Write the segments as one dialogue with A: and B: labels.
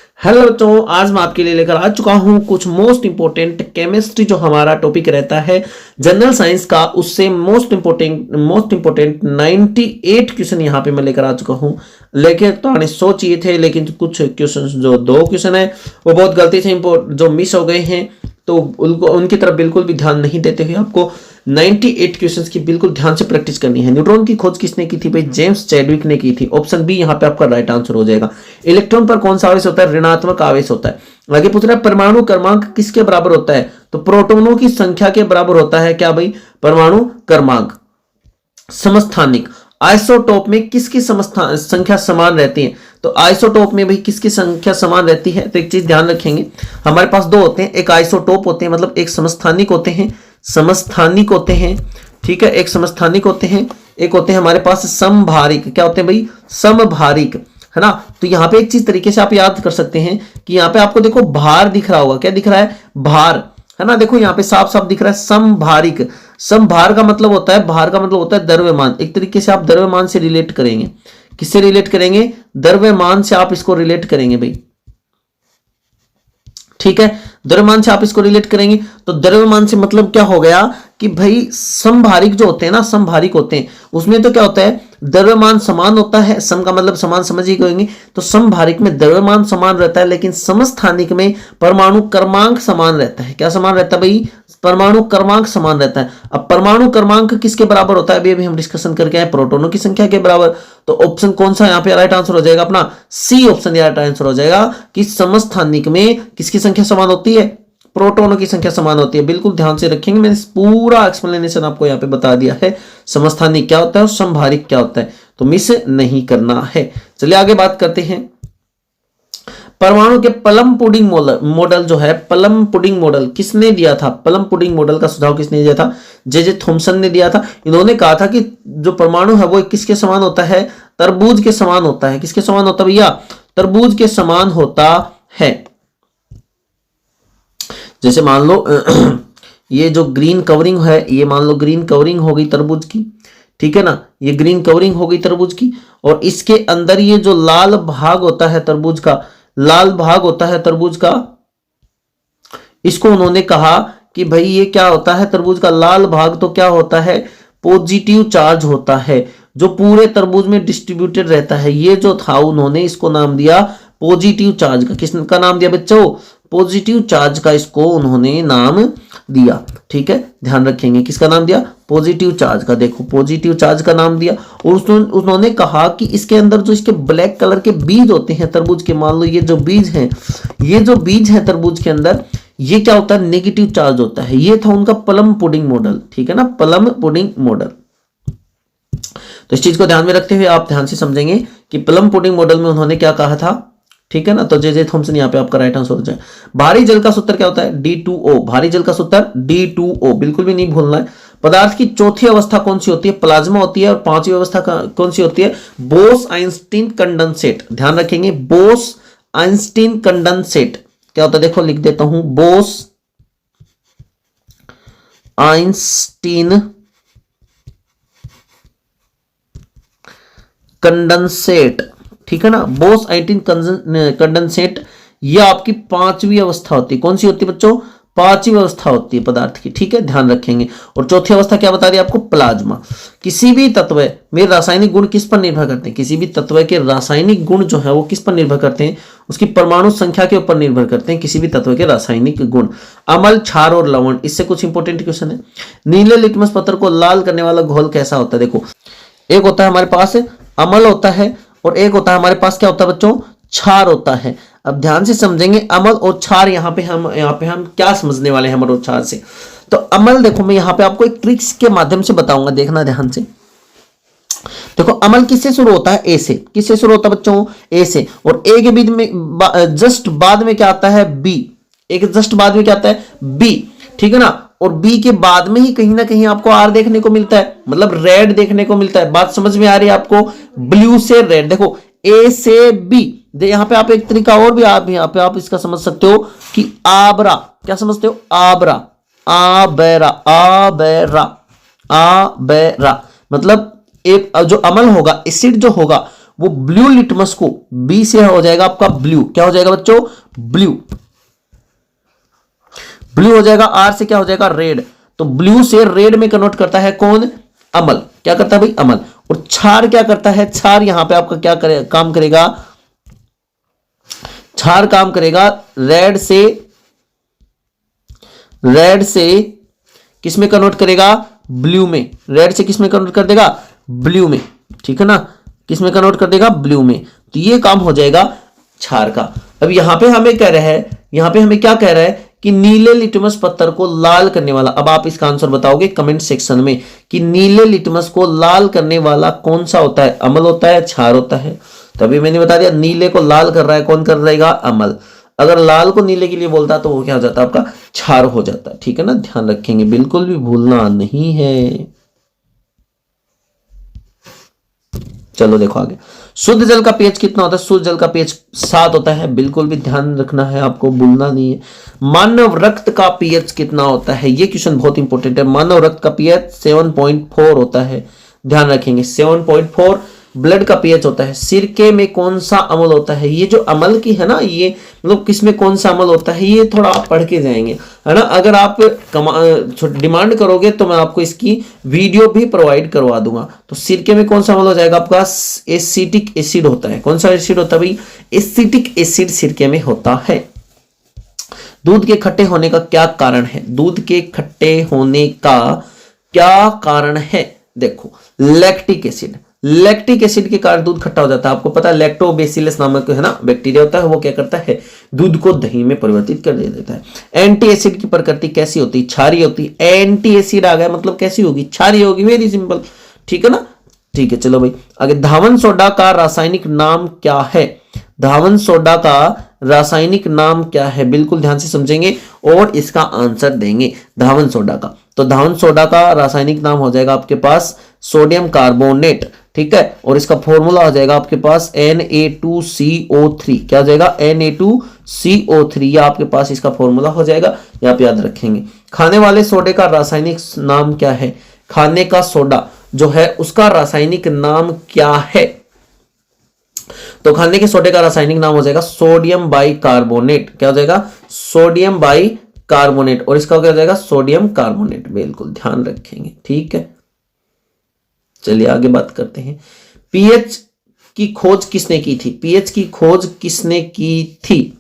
A: Hello बच्चों, आज मैं आपके लिए लेकर आ चुका हूं कुछ मोस्ट इंपोर्टेंट केमिस्ट्री जो हमारा टॉपिक रहता है जनरल साइंस का, उससे मोस्ट इंपोर्टेंट 98 क्वेश्चन यहां पे मैं लेकर आ चुका हूं। लेके तो आने 100 चाहिए थे, लेकिन कुछ क्वेश्चन जो 2 क्वेश्चन है वो बहुत गलती से जो मिस हो गए हैं, तो उनको उनकी तरफ बिल्कुल भी ध्यान नहीं देते हुए आपको 98 क्वेश्चंस की बिल्कुल ध्यान से प्रैक्टिस करनी है। न्यूट्रॉन की खोज किसने की थी भाई? जेम्स चैडविक ने की थी। ऑप्शन बी यहां पे आपका राइट आंसर हो जाएगा। इलेक्ट्रॉन पर कौन सा आवेश होता है? ऋणात्मक आवेश होता है। आगे पूछ रहा है परमाणु क्रमांक किसके बराबर होता है? तो प्रोटॉनों की संख्या के बराबर होता है क्या भाई? परमाणु क्रमांक। समस्थानिक आइसोटोप में किसकी संख्या समान रहती है? तो आइसोटोप में भाई किसकी संख्या समान रहती है? तो एक चीज ध्यान रखेंगे, हमारे पास 2 होते हैं, एक आइसोटोप होते हैं, मतलब एक समस्थानिक होते हैं, ठीक है, एक समस्थानिक होते हैं, एक होते हैं हमारे पास समभारिक। क्या होते हैं भाई? समभारिक, है ना। तो यहां पे एक चीज तरीके से आप याद कर सकते हैं कि यहां पे आपको देखो भार दिख रहा होगा। क्या दिख रहा है? भार, है ना। देखो यहां पे साफ साफ दिख रहा है समभारिक। समभार का मतलब होता है, भार का मतलब होता है द्रव्यमान। एक तरीके से आप द्रव्यमान से रिलेट करेंगे। किससे रिलेट करेंगे? द्रव्यमान से आप इसको रिलेट करेंगे भाई, ठीक है। द्रव्यमान से आप इसको रिलेट करेंगे, तो द्रव्यमान से मतलब क्या हो गया कि भाई समभारिक जो होते हैं ना, समभारिक होते हैं, उसमें तो क्या होता है? द्रव्यमान समान होता है। सम का मतलब समान, समझ ही गएंगे। तो समभारिक में द्रव्यमान समान रहता है, लेकिन समस्थानिक में परमाणु क्रमांक समान रहता है। क्या समान रहता है भाई? परमाणु क्रमांक समान रहता है। अब परमाणु क्रमांक किसके बराबर होता है? अभी हम डिस्कशन करके आए, प्रोटॉनों की संख्या के बराबर। तो ऑप्शन कौन सा यहाँ पे राइट आंसर हो जाएगा? अपना सी ऑप्शन राइट आंसर हो जाएगा कि समस्थानिक में किसकी संख्या समान होती है? प्रोटॉनों की संख्या समान होती है। बिल्कुल ध्यान से रखेंगे, मैंने पूरा एक्सप्लेनेशन आपको यहाँ पे बता दिया है। समस्थानिक क्या होता है और समभारिक क्या होता है, तो मिस नहीं करना है। चलिए आगे बात करते हैं। परमाणु के प्लम पुडिंग मॉडल जो है, प्लम पुडिंग मॉडल किसने दिया था? प्लम पुडिंग मॉडल का सुझाव किसने दिया था? जे थॉमसन ने दिया था। इन्होंने कहा था कि जो परमाणु है वो किसके समान होता है? तरबूज के समान होता है। किसके समान होता है भैया? तरबूज के समान होता है। जैसे मान लो ये जो ग्रीन कवरिंग है, ये मान लो ग्रीन कवरिंग हो गई तरबूज की, ठीक है ना। ये ग्रीन कवरिंग हो गई तरबूज की, और इसके अंदर ये जो लाल भाग होता है तरबूज का, लाल भाग होता है तरबूज का, इसको उन्होंने कहा कि भाई ये क्या होता है? तरबूज का लाल भाग तो क्या होता है? पॉजिटिव चार्ज होता है, जो पूरे तरबूज में डिस्ट्रीब्यूटेड रहता है। ये जो था उन्होंने इसको नाम दिया पॉजिटिव चार्ज का। किसका नाम दिया बच्चों? पॉजिटिव चार्ज का इसको उन्होंने नाम दिया, ठीक है। ध्यान रखेंगे, किसका नाम दिया? पॉजिटिव चार्ज का। देखो पॉजिटिव चार्ज का नाम दिया, और उन्होंने कहा कि इसके अंदर जो इसके ब्लैक कलर के बीज होते हैं तरबूज के, मान लो ये जो बीज हैं, ये जो बीज है तरबूज के अंदर, ये क्या होता है? नेगेटिव चार्ज होता है। ये था उनका प्लम पुडिंग मॉडल, ठीक है ना, प्लम पुडिंग मॉडल। तो इस चीज को ध्यान में रखते हुए आप ध्यान से समझेंगे कि प्लम पुडिंग मॉडल में उन्होंने क्या कहा था, ठीक है ना। तो जे थॉमसन यहाँ पे आपका राइट आंसर हो जाए। भारी जल का सूत्र क्या होता है? D2O। भारी जल का सूत्र D2O, बिल्कुल भी नहीं भूलना है। पदार्थ की चौथी अवस्था कौन सी होती है? प्लाज्मा होती है। और 5वीं अवस्था कौन सी होती है? Bose Einstein condensate. ध्यान रखेंगे, बोस आइंस्टीन कंडेंसेट क्या होता है? देखो लिख देता हूं, बोस आइंस्टीन कंडेंसेट, ठीक है ना। बोस आइंस्टीन कंडेंसेट, ये आपकी 5वीं अवस्था होती है। कौन सी होती है बच्चों? 5वीं अवस्था होती है पदार्थ की, ठीक है, ध्यान रखेंगे। और चौथी अवस्था क्या बता रही है आपको? प्लाज्मा। किसी भी तत्व में रासायनिक गुण किस पर निर्भर करते हैं? किसी भी तत्व के रासायनिक गुण जो है वो किस पर निर्भर करते हैं? उसकी परमाणु संख्या के ऊपर निर्भर करते हैं किसी भी तत्व के रासायनिक गुण। अम्ल, क्षार और लवण, इससे कुछ इंपॉर्टेंट क्वेश्चन है। नीले लिटमस पत्र को लाल करने वाला घोल कैसा होता है? देखो एक होता है हमारे पास अम्ल होता है, और एक होता है हमारे पास क्या होता है बच्चों? क्षार होता है। अब ध्यान से समझेंगे अम्ल और क्षार, यहाँ पे हम क्या समझने वाले हैं अम्ल और क्षार से। तो अम्ल देखो मैं यहाँ पे आपको एक ट्रिक्स के माध्यम से बताऊंगा, देखना ध्यान से। देखो अम्ल किससे शुरू होता है? ए से। किससे शुरू होता है बच्चों? ए से। और ए के बीच में जस्ट बाद में क्या आता है? बी। एक जस्ट बाद में क्या आता है? बी, ठीक है ना। और बी के बाद में ही कहीं ना कहीं आपको आर देखने को मिलता है, मतलब रेड देखने को मिलता है। बात समझ में आ रही है आपको? ब्लू से रेड। देखो ए से बी, यहाँ पे आप एक तरीका और भी आप यहाँ पे आप इसका समझ सकते हो कि आबरा। क्या समझते हो? आबरा, आबेरा, आबेरा, आबेरा, मतलब एक जो अम्ल होगा, एसिड जो होगा, वो ब्लू लिटमस को, बी से हो जाएगा आपका ब्लू, क्या हो जाएगा बच्चों, ब्लू, ब्लू हो जाएगा। आर से क्या हो जाएगा, रेड, तो ब्लू से रेड में कन्वर्ट करता है कौन, अमल, क्या करता है भाई, अमल। और क्षार क्या करता है, क्षार यहां पे आपका क्या काम करेगा, क्षार काम करेगा रेड से किस में कन्वर्ट करेगा, ब्लू में, रेड से किस में कन्वर्ट कर देगा, ब्लू में, ठीक है ना, किस में कन्वर्ट कर देगा, ब्लू में। तो ये काम हो जाएगा क्षार का। अब यहां पे हमें कह रहा है, यहां पे हमें क्या कह रहा है कि नीले लिटमस पत्थर को लाल करने वाला, अब आप इसका आंसर बताओगे कमेंट सेक्शन में कि नीले लिटमस को लाल करने वाला कौन सा होता है, अमल होता है, क्षार होता है। तभी मैंने बता दिया नीले को लाल कर रहा है कौन कर रहेगा, अमल। अगर लाल को नीले के लिए बोलता तो वो क्या हो जाता, आपका क्षार हो जाता, ठीक है ना, ध्यान रखेंगे, बिल्कुल भी भूलना नहीं है। चलो देखो आगे, शुद्ध जल का पीएच कितना होता है, शुद्ध जल का पीएच 7 होता है, बिल्कुल भी ध्यान रखना है, आपको भूलना नहीं है। मानव रक्त का पीएच कितना होता है, ये क्वेश्चन बहुत इंपॉर्टेंट है। मानव रक्त का पीएच 7.4 होता है, ध्यान रखेंगे 7.4 ब्लड का पीएच होता है। सिरके में कौन सा अम्ल होता है, ये जो अम्ल की है ना, ये मतलब किसमें कौन सा अम्ल होता है, ये थोड़ा आप पढ़ के जाएंगे, है ना। अगर आप डिमांड करोगे तो मैं आपको इसकी वीडियो भी प्रोवाइड करवा दूंगा। तो सिरके में कौन सा अम्ल हो जाएगा आपका, एसिटिक एसिड होता है। कौन सा एसिड होता है भाई, एसिटिक एसिड सिरके में होता है। दूध के खट्टे होने का क्या कारण है, दूध के खट्टे होने का क्या कारण है, देखो लैक्टिक एसिड, लैक्टिक एसिड के कारण दूध खट्टा हो जाता है। आपको पता है लैक्टोबैसिलस नामक है ना बैक्टीरिया होता है, वो क्या करता है, दूध को दही में परिवर्तित कर देता है। एंटी एसिड की प्रकृति कैसी होती है, क्षारीय होती है। एंटी एसिड आ गया मतलब कैसी होगी, क्षारीय होगी, वेरी सिंपल, ठीक है ना। ठीक है चलो भाई आगे, धावन सोडा का रासायनिक नाम क्या है, धावन सोडा का रासायनिक नाम क्या है, बिल्कुल ध्यान से समझेंगे और इसका आंसर देंगे। धावन सोडा का, तो धावन सोडा का रासायनिक नाम हो जाएगा आपके पास सोडियम कार्बोनेट, ठीक है। और इसका फॉर्मूला हो जाएगा आपके पास Na2CO3, क्या हो जाएगा, Na2CO3, ये आपके पास इसका फॉर्मूला हो जाएगा, यहाँ पे याद रखेंगे। खाने वाले सोडे का रासायनिक नाम क्या है, खाने का सोडा जो है उसका रासायनिक नाम क्या है, तो खाने के सोडे का रासायनिक नाम हो जाएगा सोडियम बाइकार्बोनेट, क्या हो जाएगा, सोडियम बाइकार्बोनेट, और इसका क्या हो जाएगा, सोडियम कार्बोनेट, बिल्कुल ध्यान रखेंगे, ठीक है। चलिए आगे बात करते हैं। पीएच की खोज किसने की थी, पीएच की खोज किसने की थी,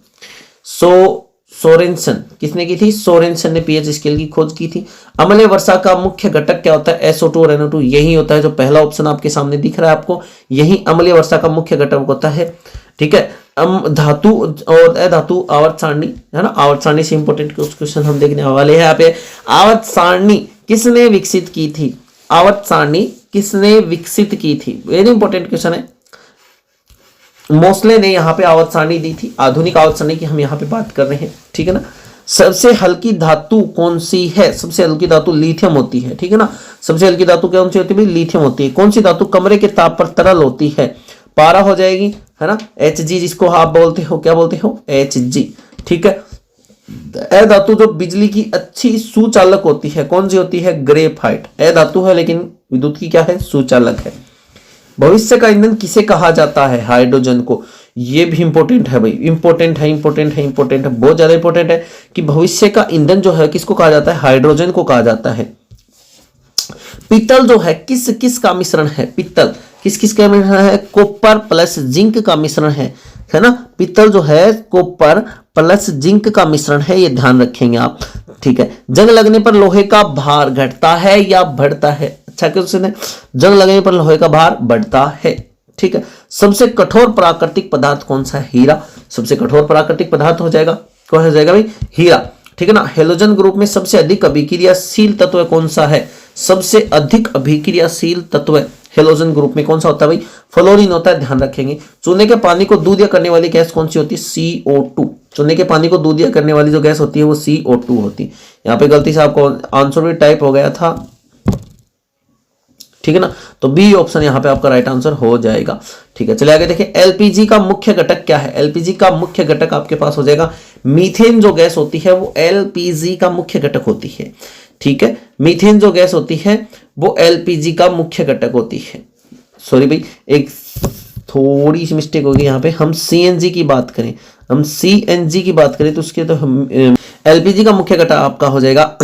A: सोरेनसन, किसने की थी, सोरेनसन ने पीएच स्केल की खोज की थी। अम्लीय वर्षा का मुख्य घटक क्या होता है, SO2 और NO2, यही होता है जो पहला ऑप्शन आपके सामने दिख रहा है आपको, यही अम्लीय वर्षा का मुख्य घटक होता है, ठीक है। धातु और अधातु आवर्त सारणी, है ना, आवर्त सारणी से इंपोर्टेंट कुछ क्वेश्चन हम देखने वाले हैं यहाँ पे। आवर्त सारणी किसने विकसित की थी, आवर्त सारणी किसने विकसित की थी, वेरी इंपॉर्टेंट क्वेश्चन है। मोस्ले ने यहाँ पे आवर्त सारणी दी थी, आधुनिक आवर्त सारणी की हम यहाँ पे बात कर रहे हैं, ठीक है ना। सबसे हल्की धातु कौन सी है, सबसे हल्की धातु लिथियम होती है, ठीक है ना। सबसे हल्की धातु कौन सी होती है, लिथियम होती है। कौन सी धातु कमरे के ताप पर तरल होती है, पारा हो जाएगी, है ना, Hg, जिसको आप बोलते हो, क्या बोलते हो, Hg, ठीक है। ए धातु जो बिजली की अच्छी सुचालक होती है, कौन सी होती है, ग्रेफाइट, ए धातु है लेकिन विद्युत की क्या है, सुचालक है। भविष्य का ईंधन किसे कहा जाता है, हाइड्रोजन को, ये भी इंपॉर्टेंट है भाई, इंपॉर्टेंट है, इंपॉर्टेंट है, इंपॉर्टेंट है, बहुत ज्यादा इंपॉर्टेंट है कि भविष्य का ईंधन जो है किसको कहा जाता है, हाइड्रोजन को कहा जाता है। पीतल जो है किस किस का मिश्रण है, पीतल किस किस का मिश्रण है, कॉपर प्लस जिंक का मिश्रण है ना। पीतल जो है कॉपर प्लस जिंक का मिश्रण है, ये ध्यान रखेंगे आप, ठीक है। जंग लगने पर लोहे का भार घटता है या बढ़ता है, अच्छा क्वेश्चन है। जंग लगने पर लोहे का भार बढ़ता है, ठीक है। सबसे कठोर प्राकृतिक पदार्थ कौन सा है, हीरा, सबसे कठोर प्राकृतिक पदार्थ हो जाएगा, कौन हो जाएगा भाई, हीरा, ठीक है ना। हेलोजन ग्रुप में सबसे अधिक अभिक्रियाशील तत्व कौन सा है, सबसे अधिक अभिक्रियाशील तत्व हेलोजन ग्रुप में कौन सा होता है भाई, फ्लोरीन होता है, ध्यान रखेंगे। चूने के पानी को दूधिया करने वाली गैस कौन सी होती है, CO2, चूने के पानी को दूधिया करने वाली जो गैस होती है वो CO2 होती है। यहाँ पे गलती से आपको आंसर भी टाइप हो गया था, ठीक है ना, तो बी ऑप्शन यहाँ पे आपका राइट आंसर हो जाएगा, ठीक है। चलिए आगे देखिए, एलपीजी का मुख्य घटक क्या है, एलपीजी का मुख्य घटक आपके पास हो जाएगा मीथेन, जो गैस होती है वो एलपीजी का मुख्य घटक होती है, ठीक है। मीथेन जो गैस होती है वो एलपीजी का मुख्य घटक होती है। सॉरी भाई, एक थोड़ी सी मिस्टेक होगी यहाँ पे, हम CNG की बात करें, हम CNG की बात करें तो उसके तो हम LPG का मुख्य घटक आपका हो जाएगा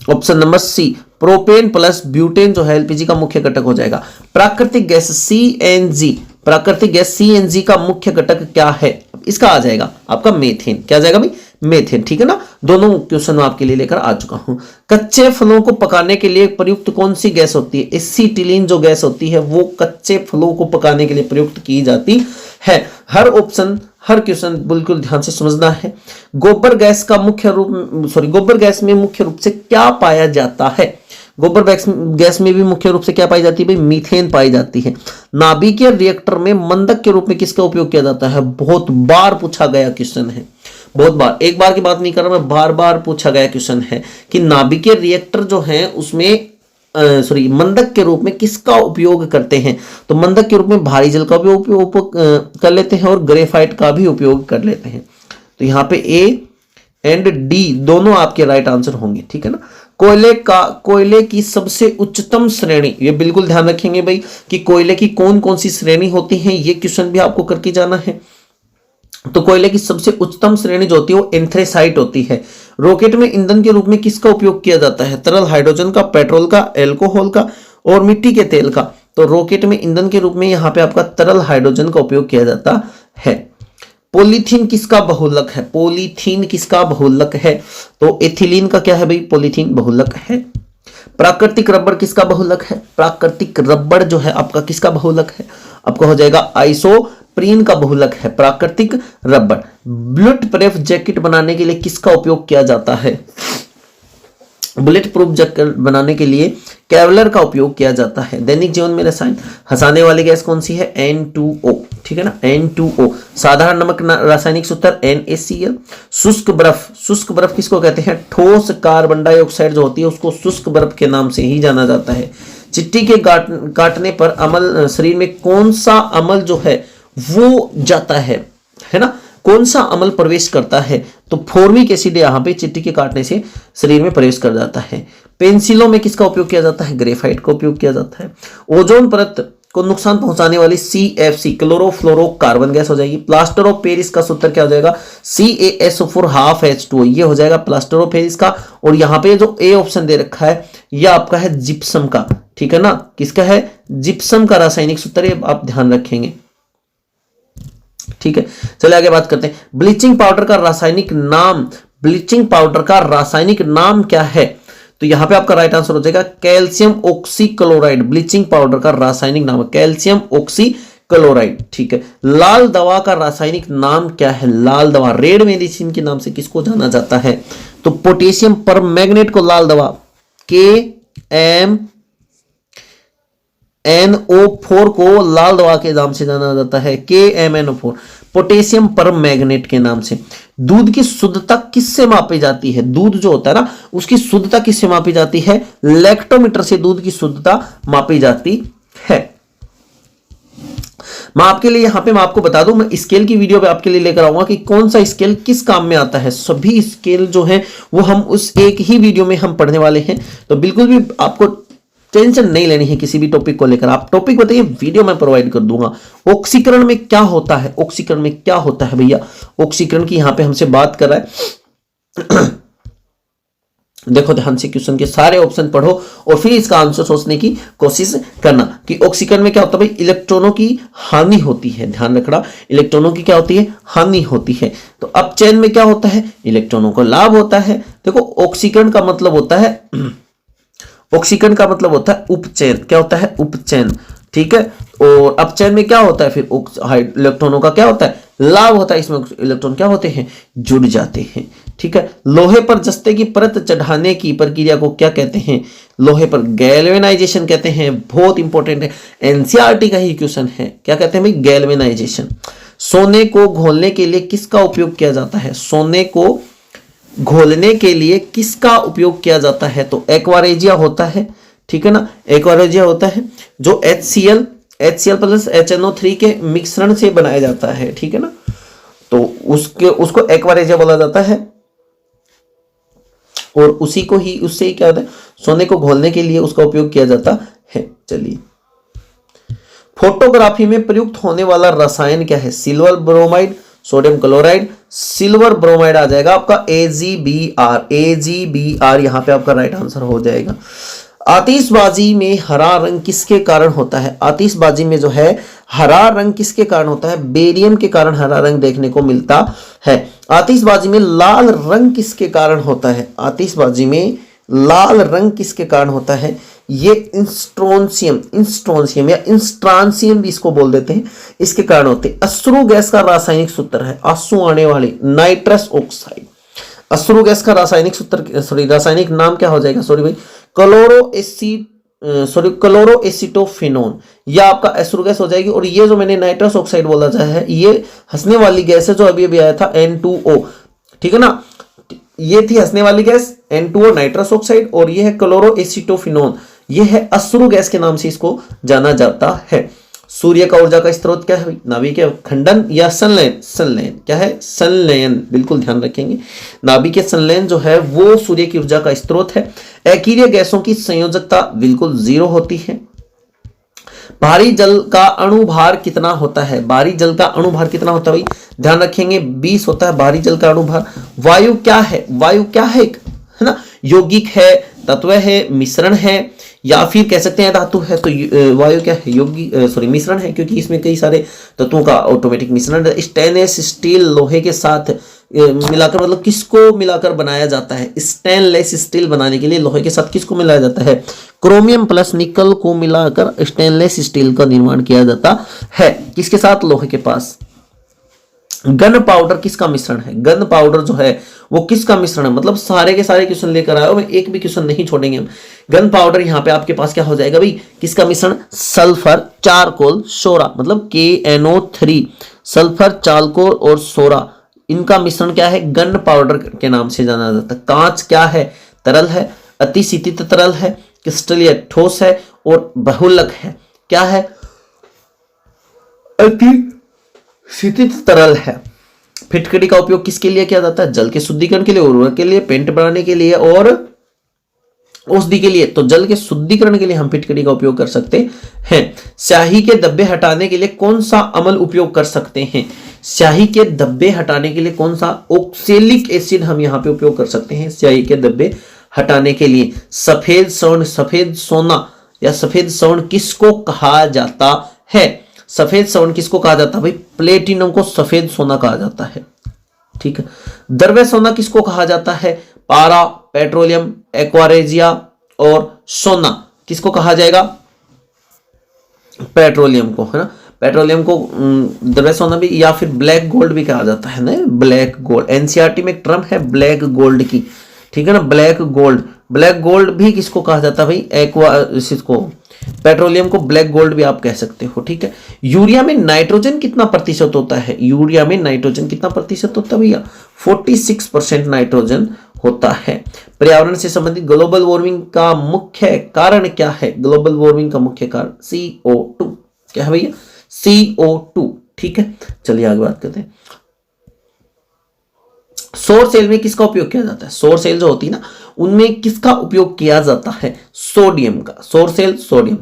A: option number C, propane plus butane जो है एलपीजी का मुख्य घटक हो जाएगा। प्राकृतिक गैस CNG, प्राकृतिक गैस CNG का मुख्य घटक क्या है? इसका आ जाएगा आपका मेथेन। क्या आ जाएगा भाई? मेथेन। ठीक है ना, दोनों क्वेश्चन मैं आपके लिए लेकर आ चुका हूं। कच्चे फलों को पकाने के लिए प्रयुक्त कौन सी गैस होती है? एसिटिलीन जो गैस होती है वो कच्चे फलों को पकाने के लिए प्रयुक्त की जाती है। हर ऑप्शन, हर क्वेश्चन बिल्कुल ध्यान से समझना है। गोबर गैस का मुख्य रूप, गोबर गैस में मुख्य रूप से क्या पाया जाता है? गोबर गैस में भी मुख्य रूप से क्या पाई जाती है भाई? मीथेन पाई जाती है। नाभिकीय रिएक्टर में मंदक के रूप में किसका उपयोग किया जाता है? बहुत बार पूछा गया क्वेश्चन है, बहुत बार, एक बार की बात नहीं कर रहा मैं, बार बार पूछा गया क्वेश्चन है कि नाभिकीय रिएक्टर जो है उसमें मंदक के रूप में किसका उपयोग करते हैं? तो मंदक के रूप में भारी जल का भी उपयोग कर लेते हैं और ग्रेफाइट का भी उपयोग कर लेते हैं। तो यहाँ पे ए एंड डी दोनों आपके राइट आंसर होंगे। ठीक है ना। कोयले की सबसे उच्चतम श्रेणी, ये बिल्कुल ध्यान रखेंगे भाई कि कोयले की कौन कौन सी श्रेणी होती है, ये क्वेश्चन भी आपको करके जाना है। तो कोयले की सबसे उच्चतम श्रेणी जो होती है वो एंथ्रेसाइट होती है। रॉकेट में ईंधन के रूप में किसका उपयोग किया जाता है? तरल हाइड्रोजन का, पेट्रोल का, अल्कोहल का और मिट्टी के तेल का। तो रॉकेट में ईंधन के रूप में यहाँ पे आपका तरल हाइड्रोजन का उपयोग किया जाता है। पॉलीथीन किसका बहुलक है? पॉलीथीन किसका बहुलक है? तो एथिलीन का क्या है भाई? पॉलीथीन बहुलक है। प्राकृतिक रबर किसका बहुलक है? प्राकृतिक रबर जो है आपका किसका बहुलक है? आपका हो जाएगा आइसोप्रीन का बहुलक है प्राकृतिक रबर। बुलेट प्रूफ जैकेट बनाने के लिए किसका उपयोग किया जाता है? बुलेट प्रूफ जैकेट बनाने के लिए केवलर का उपयोग किया जाता है। दैनिक जीवन में रसायन हंसाने वाली गैस कौन सी है? N2O। ठीक है ना, N2O। साधारण नमक रासायनिक सूत्र NaCl। शुष्क बर्फ, शुष्क बर्फ किसको कहते हैं? ठोस कार्बन डाइऑक्साइड जो होती है उसको शुष्क बर्फ के नाम से ही जाना जाता है। चिट्टी के काटने पर अमल, शरीर में कौन सा अमल जो है वो जाता है ना, कौन सा अमल प्रवेश करता है? तो फॉर्मिक एसिड यहाँ पे चिट्टी के काटने से शरीर में प्रवेश कर जाता है। पेंसिलों में किसका उपयोग किया जाता है? ग्रेफाइट का उपयोग किया जाता है। ओजोन परत को नुकसान पहुंचाने वाली CFC क्लोरोफ्लोरोकार्बन गैस हो जाएगी। प्लास्टर ऑफ पेरिस का सूत्र क्या हो जाएगा? CaSO4 ये हो जाएगा प्लास्टर ऑफ पेरिस का। और यहाँ पे जो ए ऑप्शन दे रखा है यह आपका है जिप्सम का। ठीक है ना, किसका है? जिप्सम का रासायनिक सूत्र, आप ध्यान रखेंगे। ठीक है, चलिए आगे बात करते हैं। ब्लीचिंग पाउडर का रासायनिक नाम, ब्लीचिंग पाउडर का रासायनिक नाम क्या है? तो यहां पे आपका राइट आंसर हो जाएगा कैल्शियम ऑक्सीक्लोराइड। ब्लीचिंग पाउडर का रासायनिक नाम है कैल्शियम ऑक्सीक्लोराइड। ठीक है। लाल दवा का रासायनिक नाम क्या है? लाल दवा, रेड मेडिसिन के नाम से किसको जाना जाता है? तो पोटेशियम परमैंगनेट को लाल दवा, KMNO4 को लाल दवा के नाम से जाना जाता है, KMNO4, पोटेशियम परमैंगनेट के नाम से। दूध की शुद्धता किससे मापी जाती है? दूध जो होता है ना उसकी शुद्धता किससे मापी जाती है? लैक्टोमीटर से दूध की शुद्धता मापी जाती है। मैं आपके लिए यहां पे मैं आपको बता दूं, मैं स्केल की वीडियो पे आपके लिए लेकर आऊंगा कि कौन सा स्केल किस काम में आता है। सभी स्केल जो है वो हम उस एक ही वीडियो में हम पढ़ने वाले हैं, तो बिल्कुल भी आपको टेंशन नहीं लेनी है किसी भी टॉपिक को लेकर। आप टॉपिक बताइए, वीडियो मैं प्रोवाइड कर दूंगा। ऑक्सीकरण में क्या होता है? ऑक्सीकरण में क्या होता है भैया? ऑक्सीकरण की यहां पे हमसे बात कर रहा है। देखो ध्यान से, क्वेश्चन के सारे ऑप्शन पढ़ो और फिर इसका आंसर सोचने की कोशिश करना कि ऑक्सीकरण में क्या होता है भाई? इलेक्ट्रॉनों की हानि होती है। ध्यान रखना, इलेक्ट्रॉनों की क्या होती है? हानि होती है। तो अपचयन में क्या होता है? इलेक्ट्रॉनों को लाभ होता है। देखो ऑक्सीकरण का मतलब होता है, ऑक्सीकरण का मतलब होता है उपचयन। क्या होता है? उपचयन। ठीक है। और अपचयन में क्या होता है? फिर इलेक्ट्रॉनों का क्या होता है? लाभ होता है। इसमें इलेक्ट्रॉन क्या होते हैं? जुड़ जाते हैं। ठीक है। लोहे पर जस्ते की परत चढ़ाने की प्रक्रिया को क्या कहते हैं? लोहे पर गैल्वेनाइजेशन कहते हैं। बहुत इंपॉर्टेंट है, एनसीईआरटी का ही क्वेश्चन है। क्या कहते हैं भाई? गैल्वेनाइजेशन। सोने को घोलने के लिए किसका उपयोग किया जाता है? सोने को घोलने के लिए किसका उपयोग किया जाता है? तो एक्वारेजिया होता है। ठीक है ना, एक्वारेजिया होता है जो HCl प्लस HNO3 के मिश्रण से बनाया जाता है। ठीक है ना, तो उसको एक्वारेजिया बोला जाता है। और उसी को ही, उससे ही क्या होता है? सोने को घोलने के लिए उसका उपयोग किया जाता है। चलिए, फोटोग्राफी में प्रयुक्त होने वाला रसायन क्या है? Silver bromide, sodium chloride, silver bromide आ जाएगा आपका AgBr। AgBr यहां पे आपका राइट आंसर हो जाएगा। आतिशबाजी में हरा रंग किसके कारण होता है? आतिशबाजी में जो है हरा रंग किसके कारण होता है? बेरियम के कारण हरा रंग देखने को मिलता है। आतिशबाजी में लाल रंग किसके कारण होता है? आतिशबाजी में लाल रंग किसके कारण होता है? ये इंस्ट्रोंसियम या इंस्ट्रांसियम भी इसको बोल देते हैं, इसके कारण होते हैं। अश्रु गैस का रासायनिक सूत्र है, आंसू आने वाली, नाइट्रस ऑक्साइड। अश्रु गैस का रासायनिक सूत्र, रासायनिक नाम क्या हो जाएगा? क्लोरोएसिटोफेनोन, यह आपका अश्रु गैस हो जाएगी। और ये जो मैंने नाइट्रस ऑक्साइड बोला है, ये हंसने वाली गैस है जो अभी अभी आया था, N2O, ठीक है ना। ये थी हंसने वाली गैस N2O नाइट्रस ऑक्साइड, और ये है क्लोरोएसिटोफेनोन, ये है अश्रु गैस के नाम से इसको जाना जाता है। सूर्य का ऊर्जा का स्रोत क्या है? नाभिकीय खंडन या संलयन? संलयन क्या है? संलयन, बिल्कुल ध्यान रखेंगे। नाभिकीय संलयन जो है वो सूर्य की ऊर्जा का स्रोत है। अकीरीय गैसों की संयोजकता बिल्कुल 0 होती है। भारी जल का अणुभार कितना होता है? भारी जल का अणुभार कितना होता है भाई? ध्यान रखेंगे 20 होता है भारी जल का अणुभार। वायु क्या है? वायु क्या है ना? यौगिक है, तत्व है, मिश्रण है, या फिर कह सकते हैं धातु है। तो वायु क्या है? मिश्रण है, क्योंकि इसमें कई सारे तत्वों का ऑटोमेटिक मिश्रण है। स्टेनलेस स्टील लोहे के साथ मिलाकर, मतलब किसको मिलाकर बनाया जाता है? स्टेनलेस स्टील बनाने के लिए लोहे के साथ किसको मिलाया जाता है? क्रोमियम प्लस निकल को मिलाकर स्टेनलेस स्टील का निर्माण किया जाता है। किसके साथ? लोहे के पास। गन पाउडर किसका मिश्रण है? गन पाउडर जो है वो किसका मिश्रण है? मतलब सारे के सारे क्वेश्चन लेकर आए हो, मैं एक भी क्वेश्चन नहीं छोड़ेंगे हम। गन पाउडर यहाँ पे आपके पास क्या हो जाएगा भाई? किसका मिश्रण? सल्फर, चारकोल, सोरा, मतलब KNO3, सल्फर, चारकोल और सोरा, इनका मिश्रण क्या है? गन पाउडर के नाम से जाना जाता है। कांच क्या है? तरल है, अतिशीतित तरल है, क्रिस्टल या ठोस है, और बहुलक है। क्या है? अतिशीतित तरल है। फिटकरी का उपयोग किसके लिए किया जाता है? जल के शुद्धिकरण के लिए, उर्वरक के लिए, पेंट बनाने के लिए और औषधि के लिए। तो जल के शुद्धिकरण के लिए हम फिटकरी का उपयोग कर सकते हैं। स्याही के धब्बे हटाने के लिए कौन सा अम्ल उपयोग कर सकते हैं? स्याही के धब्बे हटाने के लिए कौन सा? ऑक्सैलिक एसिड हम यहाँ पे उपयोग कर सकते हैं स्याही के धब्बे हटाने के लिए। सफेद स्वर्ण, सफेद सोना या सफेद स्वर्ण किसको कहा जाता है? सफेद स्वर्ण किसको कहा जाता है भाई? प्लेटिनम को सफेद सोना कहा जाता है, ठीक है। द्रव्य सोना किसको कहा जाता है? पारा, पेट्रोलियम, एक्वारेजिया और सोना किसको कहा जाएगा? पेट्रोलियम को, है ना। पेट्रोलियम को द्रव्य सोना भी या फिर ब्लैक गोल्ड भी कहा जाता है ना। ब्लैक गोल्ड, एनसीईआरटी में एक टर्म है ब्लैक गोल्ड की, ठीक है ना। ब्लैक गोल्ड, ब्लैक गोल्ड भी किसको कहा जाता है भाई? इसको पेट्रोलियम को ब्लैक गोल्ड भी आप कह सकते हो, ठीक है। यूरिया में नाइट्रोजन कितना प्रतिशत होता है? यूरिया में नाइट्रोजन कितना प्रतिशत होता है भैया? 46% नाइट्रोजन होता है। पर्यावरण से संबंधित ग्लोबल वार्मिंग का मुख्य कारण क्या है? ग्लोबल वार्मिंग का मुख्य कारण CO2, क्या है भैया? CO2, ठीक है। चलिए आगे बात करते हैं। सौर सेल में किसका उपयोग किया जाता है? सौर सेल जो होती है ना, उनमें किसका उपयोग किया जाता है? सोडियम का। सौर सेल सोडियम,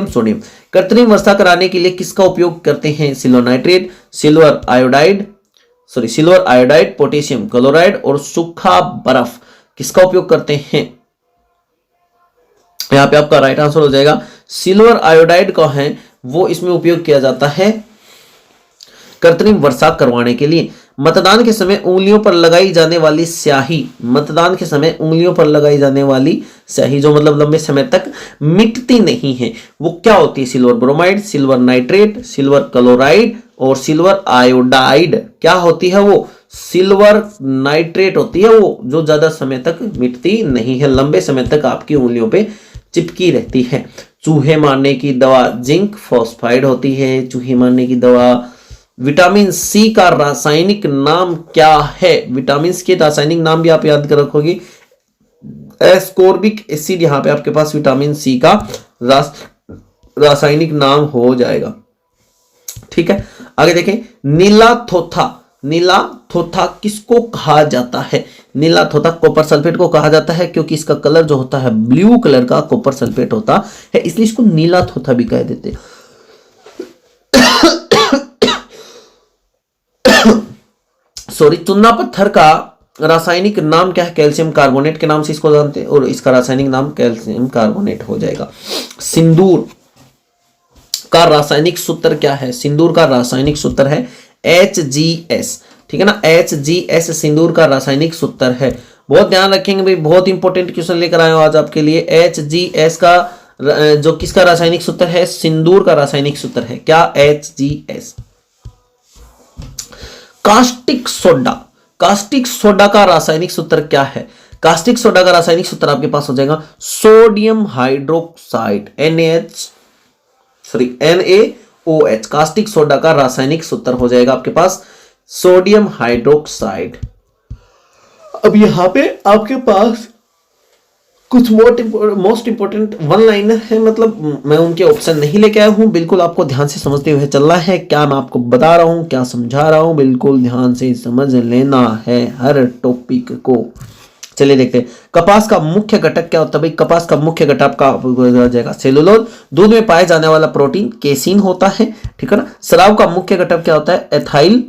A: सोडियम। कृत्रिम वर्षा कराने के लिए किसका उपयोग करते हैं? Silver nitrate, silver iodide, potassium chloride और सूखा बर्फ किसका उपयोग करते हैं? यहां पे आपका राइट आंसर हो जाएगा सिल्वर आयोडाइड का है वो इसमें उपयोग किया जाता है कृत्रिम वर्षा करवाने के लिए। मतदान के समय उंगलियों पर लगाई जाने वाली स्याही, मतदान के समय उंगलियों पर लगाई जाने वाली स्याही जो मतलब लंबे समय तक मिटती नहीं है, वो क्या होती है? Silver bromide, silver nitrate, silver chloride और सिल्वर आयोडाइड। क्या होती है वो? सिल्वर नाइट्रेट होती है वो, जो ज्यादा समय तक मिटती नहीं है, लंबे समय तक आपकी उंगलियों पे चिपकी रहती है। चूहे मारने की दवा जिंक फॉस्फाइड होती है। चूहे मारने की दवा। विटामिन सी का रासायनिक नाम क्या है? विटामिन के रासायनिक नाम भी आप याद कर रखोगे, एस्कॉर्बिक एसिड यहां पे आपके पास विटामिन सी का रासायनिक नाम हो जाएगा, ठीक है। आगे देखें, नीला थोथा किसको कहा जाता है? नीला थोथा कॉपर सल्फेट को कहा जाता है, क्योंकि इसका कलर जो होता है ब्लू कलर का कॉपर सल्फेट होता है, इसलिए इसको नीला थोथा भी कह देते हैं। सॉरी, चूना पत्थर का रासायनिक नाम क्या है? कैल्शियम कार्बोनेट के नाम से इसको जानते हैं और इसका रासायनिक नाम कैल्शियम कार्बोनेट हो जाएगा। सिंदूर का रासायनिक सूत्र क्या है? सिंदूर का रासायनिक सूत्र है HGS, ठीक है ना, HGS सिंदूर का रासायनिक सूत्र है। बहुत ध्यान रखेंगे भाई, बहुत इंपॉर्टेंट क्वेश्चन लेकर आए हो आज आपके लिए। HGS का जो किसका रासायनिक सूत्र है? सिंदूर का रासायनिक सूत्र है क्या? HGS। Caustic soda, caustic soda का रासायनिक सूत्र क्या है? कास्टिक सोडा का रासायनिक सूत्र आपके पास हो जाएगा sodium hydroxide, NaOH। Caustic soda का रासायनिक सूत्र हो जाएगा आपके पास सोडियम हाइड्रोक्साइड। अब यहां पे आपके पास कुछ मोस्ट इंपोर्टेंट वन लाइनर है, मतलब मैं उनके ऑप्शन नहीं लेके आया हूं, बिल्कुल आपको ध्यान से समझते हुए चलना है। क्या मैं आपको बता रहा हूं, क्या समझा रहा हूं, बिल्कुल ध्यान से समझ लेना है हर टॉपिक को। चलिए देखते हैं, कपास का मुख्य घटक क्या होता है भाई? कपास का मुख्य घटक का हो जाएगा सेलुलोज। दूध में पाए जाने वाला प्रोटीन केसीन होता है, ठीक है ना। शराब का मुख्य घटक क्या होता है? एथाइल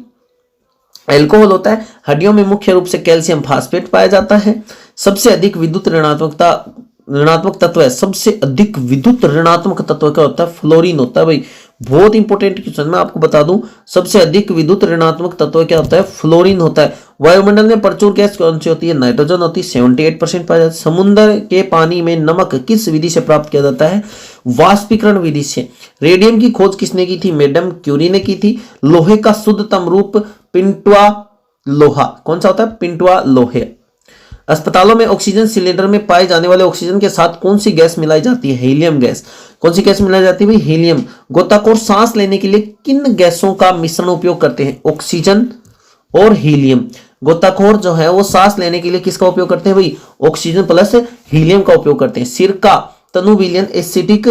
A: एल्कोहल होता है। हड्डियों में मुख्य रूप से कैल्शियम फास्फेट पाया जाता है। सबसे अधिक विद्युत ऋणात्मक तत्व है, सबसे अधिक विद्युत ऋणात्मक तत्व क्या होता है? फ्लोरीन होता है भाई। बहुत इंपॉर्टेंट क्वेश्चन मैं आपको बता दूं, सबसे अधिक विद्युत ऋणात्मक तत्व क्या होता है? फ्लोरीन होता है। वायुमंडल में प्रचुर गैस कौन सी होती है? नाइट्रोजन होती है, 78% पाया जाता है। समुद्र के पानी में नमक किस विधि से प्राप्त किया जाता है? वाष्पीकरण विधि से। रेडियम की खोज किसने की थी? मैडम क्यूरी ने की थी। लोहे का शुद्धतम रूप पिंटुआ लोहा, कौन सा होता है? पिंटुआ लोहे। अस्पतालों में ऑक्सीजन सिलेंडर में पाए जाने वाले ऑक्सीजन के साथ कौन सी गैस मिलाई जाती है? Helium gas. कौन सी गैस मिलाई जाती है भाई? हीलियम। गोताखोर सांस लेने के लिए किन गैसों का मिश्रण उपयोग करते हैं? ऑक्सीजन और हीलियम। गोताखोर जो है वो सांस लेने के लिए किसका उपयोग करते हैं भाई? ऑक्सीजन प्लस हीलियम का उपयोग करते हैं। सिरका तनु विलयन एसिडिक,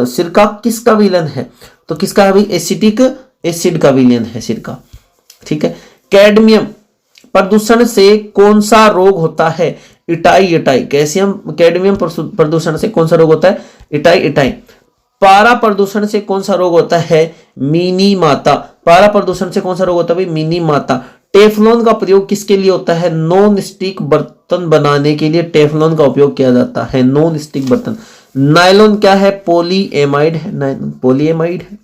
A: सिरका किसका विलयन है? तो किसका है भाई? एसिटिक एसिड का विलयन है सिरका, ठीक है। कैडमियम प्रदूषण से कौन सा रोग होता है? इटाई। कैडमियम प्रदूषण से कौन सा रोग होता है? इटाई। पारा प्रदूषण से कौन सा रोग होता है? मिनी माता। पारा प्रदूषण से कौन सा रोग होता है भाई? मिनी माता। टेफलॉन का प्रयोग किसके लिए होता है? नॉन स्टिक बर्तन बनाने के लिए टेफलॉन का उपयोग किया जाता है, नॉन स्टिक बर्तन। नायलॉन क्या है? पॉलीएमाइड है, नायलॉन पॉलीएमाइड है।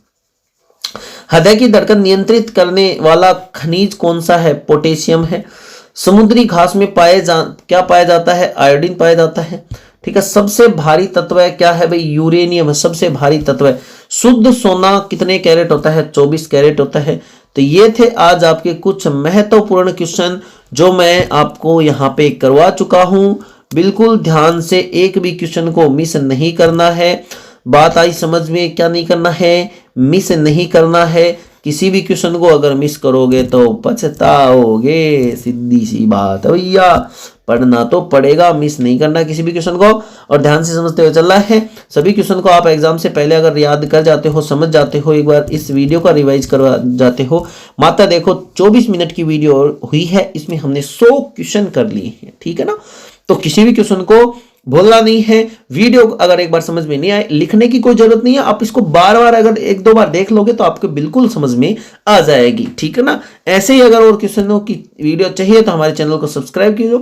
A: हृदय की धड़कन नियंत्रित करने वाला खनिज कौन सा है? पोटेशियम है। समुद्री घास में क्या पाया जाता है? आयोडीन पाया जाता है, ठीक है। सबसे भारी तत्व है क्या है भाई? यूरेनियम है, सबसे भारी तत्व है। शुद्ध सोना कितने कैरेट होता है? 24 कैरेट होता है। तो ये थे आज आपके कुछ महत्वपूर्ण क्वेश्चन जो मैं आपको यहाँ पे करवा चुका हूं। बिल्कुल ध्यान से एक भी क्वेश्चन को मिस नहीं करना है। बात आई समझ में? क्या नहीं करना है? मिस नहीं करना है। किसी भी क्वेश्चन को अगर मिस करोगे तो पछताओगे, सीधी सी बात है भैया। पढ़ना तो पड़ेगा, मिस नहीं करना किसी भी क्वेश्चन को, और ध्यान से समझते हुए चलना है। सभी क्वेश्चन को आप एग्जाम से पहले अगर याद कर जाते हो, समझ जाते हो, एक बार इस वीडियो का रिवाइज करवा जाते हो। मात्र देखो 24 मिनट की वीडियो हुई है, इसमें हमने 100 क्वेश्चन कर लिए हैं, ठीक है ना। तो किसी भी क्वेश्चन को भूलना नहीं है। वीडियो अगर एक बार समझ में नहीं आए, लिखने की कोई जरूरत नहीं है, आप इसको बार बार अगर एक दो बार देख लोगे तो आपको बिल्कुल समझ में आ जाएगी, ठीक है ना। ऐसे ही अगर और क्वेश्चनों की वीडियो चाहिए तो हमारे चैनल को सब्सक्राइब कीजिए,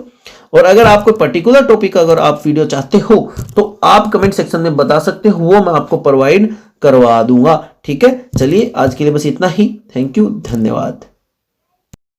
A: और अगर आपको पर्टिकुलर टॉपिक अगर आप वीडियो चाहते हो तो आप कमेंट सेक्शन में बता सकते हो, वो मैं आपको प्रोवाइड करवा दूंगा, ठीक है। चलिए आज के लिए बस इतना ही। थैंक यू, धन्यवाद।